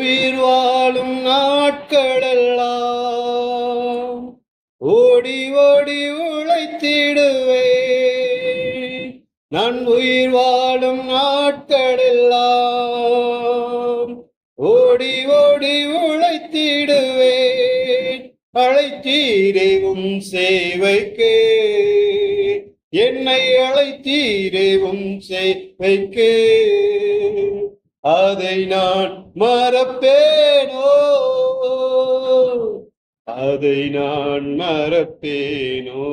உயிர் வாழும் நாட்களெல்லாம் ஓடி ஓடி உழைத்திடுவேன். நான் உயிர் வாழும் நாட்களெல்லாம் ஓடி ஓடி உழைத்திடுவேன். அழைத்தீரே உம் சேவைக்கு, என்னை அழைத்தீரே உம் சேவைக்கு, அதை நான் மறப்பேனோ, அதை நான் மறப்பேனோ.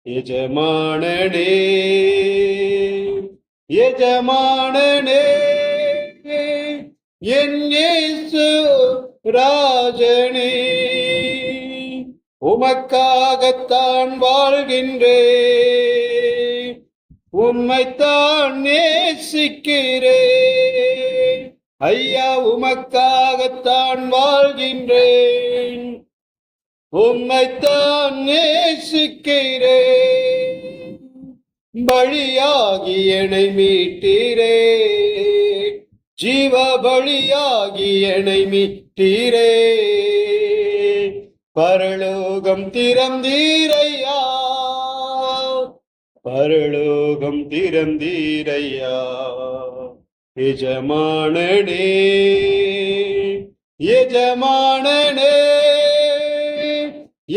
எஜமானனே எஜமானனே என் இயேசு ராஜனே, உமக்காகத்தான் வாழ்கின்றேன், உம்மைத்தான் நேசிக்கிறேன். ஐயா, உமக்காகத்தான் வாழ்கின்றேன், உம்மைத்தான் நேசிக்கிறேன். பலியாகி என்னை மீட்டீரே, ஜீவ பலியாகி என்னை மீட்டீரே. பரலோகம் திறந்தீரையா, பரலோகம் திறந்தீரையா. எஜமானனே எஜமானனே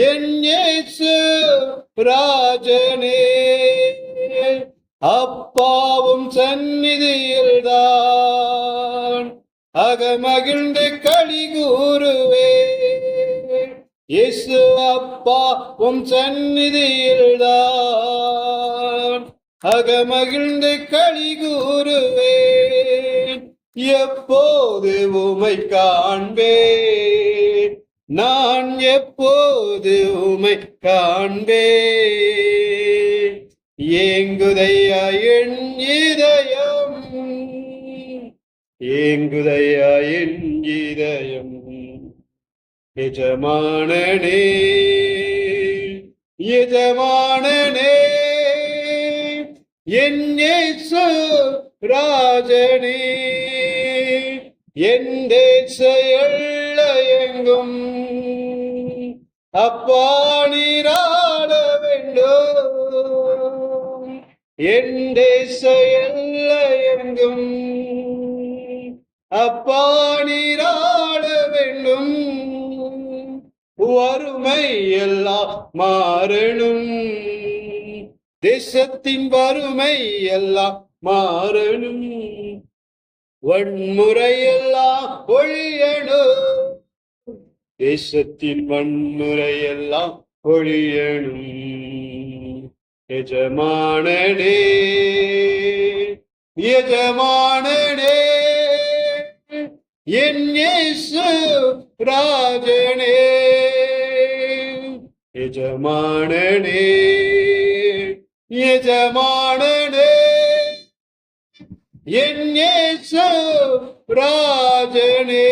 என் இயேசு ராஜனே, அப்பாவும் சந்நிதியில்தான் அகமகிழ்ந்து களி கூறுவேன். இயேசு அப்பாவும் சந்நிதியில்தான் அகமகிழ்ந்து களி கூறுவேன். எப்போது உமை காண்பேன், நான் எப்போது உமை காண்பேன். ஏங்குதையா என் இதயம், ஏங்குதையா என் இதயம். எஜமானனே எஜமானனே என் இயேசு ராஜனே, என் தேச எல்லையெங்கும் அப்பா நீராட வேண்டும். என் தேச எல்லையெங்கும் அப்பா நீராட வேண்டும். வறுமை எல்லாம் மாறணும், தேசத்தின் வறுமை எல்லாம் மாறணும். வன்முறை எல்லாம் ஒழியணும், தேசத்தின் வன்முறை எல்லாம் ஒழியணும். எஜமானனே எஜமானனே என் இயேசு ராஜனே, எஜமானனே எஜமானனே என் இயேசு ராஜனே.